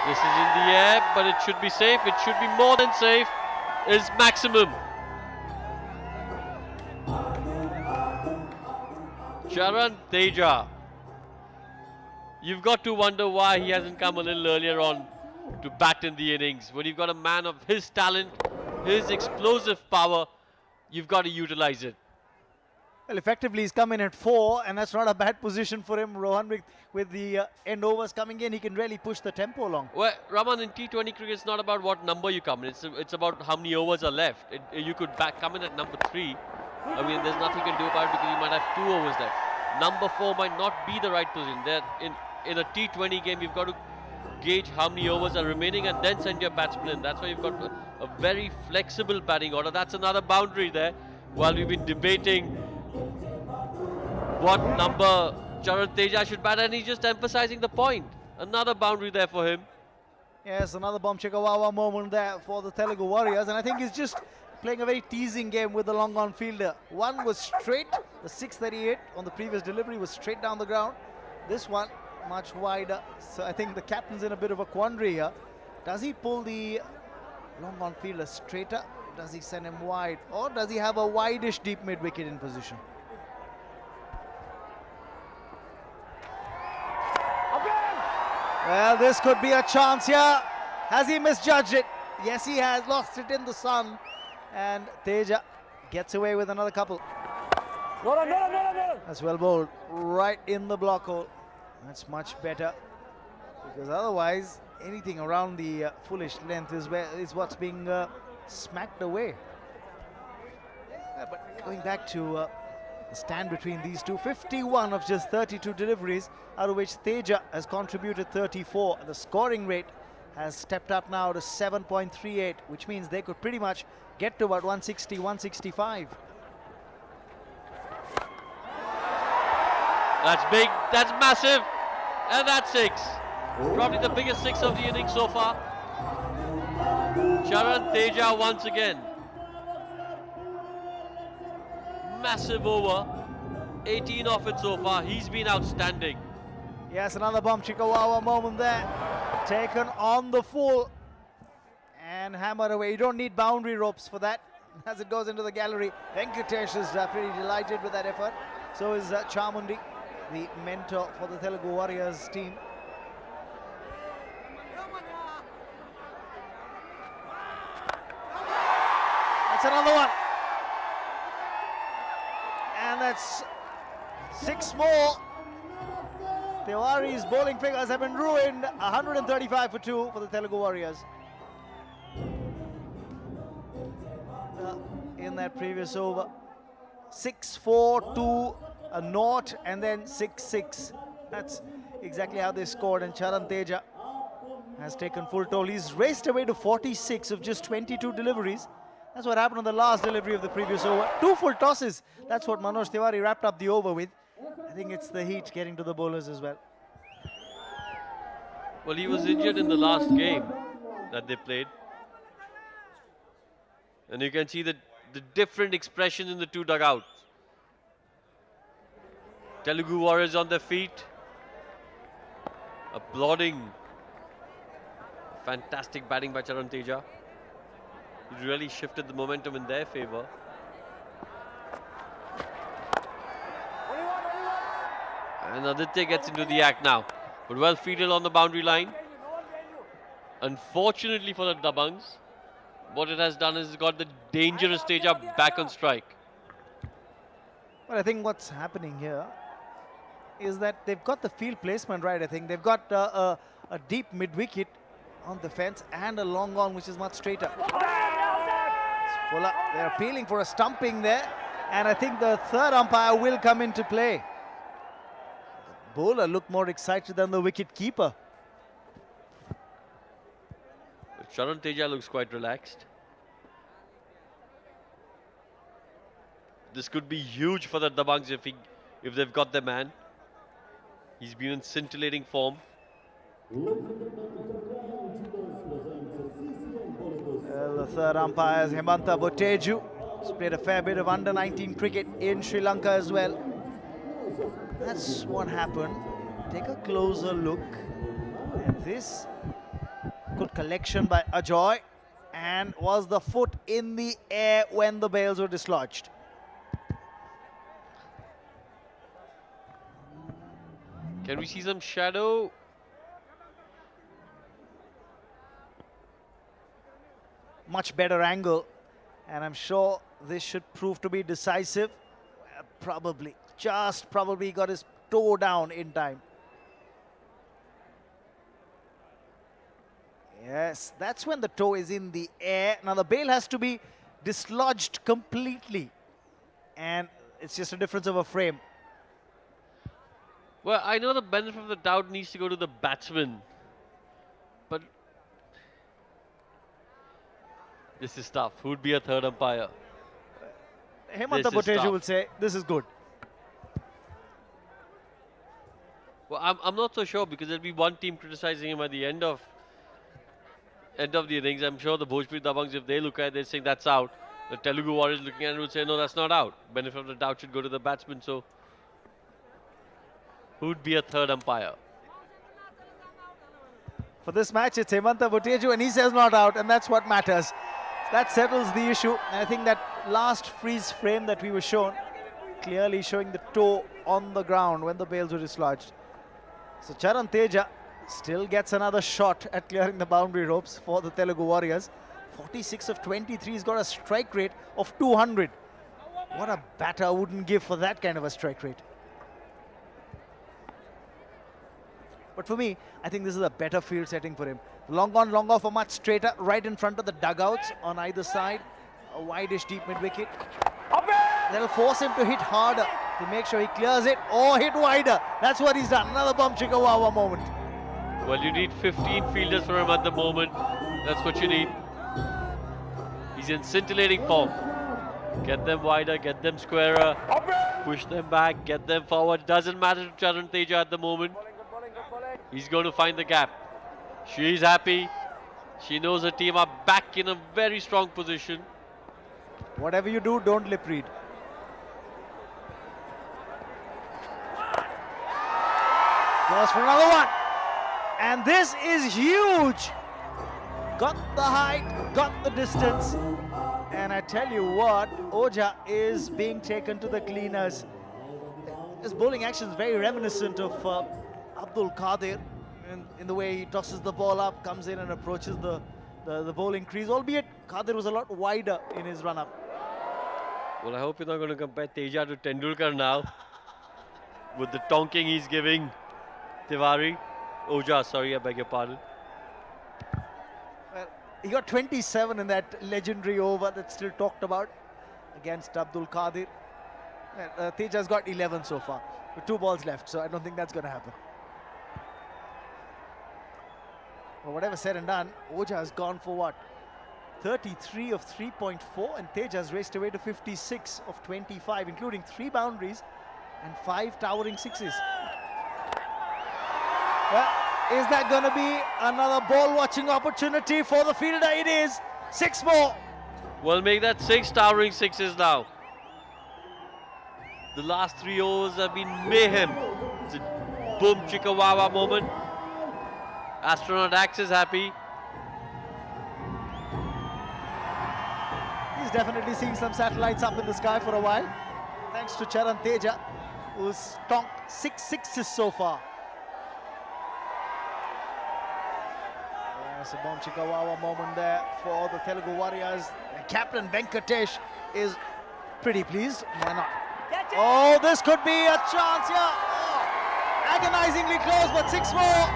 This is in the air, but it should be safe. It should be more than safe. Is maximum. Charan Teja. You've got to wonder why he hasn't come a little earlier on to bat in the innings. When you've got a man of his talent, his explosive power, you've got to utilize it. Well, effectively he's come in at 4, and that's not a bad position for him, Rohan. With the end overs coming in, he can really push the tempo along. Well, Raman, in T20 cricket, it's not about what number you come in. It's about how many overs are left. You could come in at number 3. I mean, there's nothing you can do about it because you might have 2 overs left. Number 4 might not be the right position. In a T20 game, you've got to gauge how many overs are remaining and then send your batsman in. That's why you've got a very flexible batting order. That's another boundary there. While we've been debating what number Charan Teja should bat, and he's just emphasizing the point. Another boundary there for him. Yes, another bomb chikawawa moment there for the Telugu Warriors, and I think he's just playing a very teasing game with the long on fielder. One was straight, the 638 on the previous delivery was straight down the ground. This one much wider, so I think the captain's in a bit of a quandary here. Does he pull the long on fielder straighter? Does he send him wide, or does he have a wide-ish deep mid wicket in position? Well, this could be a chance here. Has he misjudged it? Yes, he has. Lost it in the sun. And Teja gets away with another couple. That's well bowled. Right in the block hole. That's much better. Because otherwise, anything around the foolish length is what's being smacked away. But going back to the stand between these two, 51 of just 32 deliveries, out of which Teja has contributed 34. The scoring rate has stepped up now to 7.38, which means they could pretty much get to about 160, 165. That's big, that's massive, and that's 6. Probably the biggest 6 of the innings so far. Charan Teja once again. Massive over, 18 off it so far. He's been outstanding. Yes, another bomb chikawawa moment there. Taken on the full and hammered away. You don't need boundary ropes for that as it goes into the gallery. Venkatesh is pretty delighted with that effort. So is Chamundi, the mentor for the Telugu Warriors team. That's another one. And that's 6 more. Tewari's bowling figures have been ruined. 135 for 2 for the Telugu Warriors. In that previous over, 6-4, 2, a naught, and then 6-6. That's exactly how they scored. And Charan Teja has taken full toll. He's raced away to 46 of just 22 deliveries. That's what happened on the last delivery of the previous over. 2 full tosses. That's what Manoj Tiwari wrapped up the over with. I think it's the heat getting to the bowlers as well. Well, he was injured in the last game that they played. And you can see the different expression in the 2 dugouts. Telugu Warriors on their feet, applauding. Fantastic batting by Charan Teja. He really shifted the momentum in their favour. And Aditya gets into the act now. But well fielded on the boundary line. Unfortunately for the Dabanggs, what it has done is got the dangerous Teja back on strike. Well, I think what's happening here is that they've got the field placement right. I think they've got a deep mid-wicket on the fence and a long on, which is much straighter. It's full up. They're appealing for a stumping there, and I think the third umpire will come into play. The bowler looked more excited than the wicket keeper. Charan Teja looks quite relaxed. This could be huge for the Dabanggs if they've got their man. He's been in scintillating form. The third umpire is Hemanta Boteju. He's played a fair bit of under-19 cricket in Sri Lanka as well. That's what happened. Take a closer look. And this Good collection by Ajoy. And was the foot in the air when the bails were dislodged. Can we see some shadow? Much better angle. And I'm sure this should prove to be decisive. Probably. Just probably got his toe down in time. Yes, that's when the toe is in the air. Now the bail has to be dislodged completely. And it's just a difference of a frame. Well, I know the benefit of the doubt needs to go to the batsman. But this is tough. Who'd be a third umpire? Hemanta Bhojpuri will say, this is good. Well, I'm not so sure because there'll be one team criticizing him at the end of the innings. I'm sure the Bhojpuri Dabanggs, if they look at it, they're saying that's out. The Telugu Warriors looking at it would say, no, that's not out. Benefit of the doubt should go to the batsman. So, who'd be a third umpire? For this match, it's Hemanta Bhojpuri, and he says not out, and that's what matters. That settles the issue. And I think that last freeze frame that we were shown, clearly showing the toe on the ground when the bails were dislodged. So Charan still gets another shot at clearing the boundary ropes for the Telugu Warriors. 46 of 23, he's got a strike rate of 200. What a batter wouldn't give for that kind of a strike rate. But for me, I think this is a better field setting for him. Long on, long off, a much straighter, right in front of the dugouts on either side. A wide-ish deep mid-wicket. That'll force him to hit harder to make sure he clears it or hit wider. That's what he's done. Another bum chicka wawa moment. Well, you need 15 fielders for him at the moment. That's what you need. He's in scintillating form. Get them wider, get them squarer, push them back, get them forward. Doesn't matter to Charan at the moment. He's going to find the gap. She's happy. She knows her team are back in a very strong position. Whatever you do, don't lip read. Goes for another one. And this is huge. Got the height, got the distance. And I tell you what, Oja is being taken to the cleaners. His bowling action is very reminiscent of Abdul Qadir in the way he tosses the ball up, comes in and approaches the bowling crease, albeit Qadir was a lot wider in his run-up. Well, I hope you're not going to compare Teja to Tendulkar now with the tonking he's giving Tiwari. Oja, sorry, I beg your pardon. Well, he got 27 in that legendary over that's still talked about against Abdul Qadir. Teja's got 11 so far with 2 balls left, so I don't think that's going to happen. Well, whatever said and done, Oja has gone for what? 33 of 3.4, and Tej has raced away to 56 of 25, including 3 boundaries and 5 towering sixes. Well, is that going to be another ball-watching opportunity for the fielder? It is. 6 more. We'll make that 6 towering sixes now. The last 3 overs have been mayhem. It's a boom chicka wawa moment. Astronaut Axe is happy. He's definitely seeing some satellites up in the sky for a while. Thanks to Charan Teja, who's tonked 6 sixes so far. Yes, a bomb chicka wawa moment there for the Telugu Warriors. And Captain Venkatesh is pretty pleased. Why not? Oh, this could be a chance here. Oh, agonizingly close, but 6 more.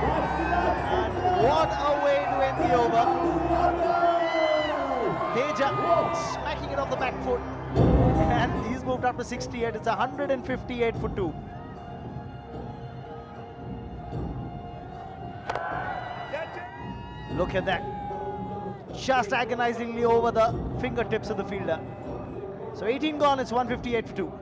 And what a way to end the over. Teja smacking it off the back foot. And he's moved up to 68. It's 158 for 2. Look at that. Just agonizingly over the fingertips of the fielder. So 18 gone, it's 158 for 2.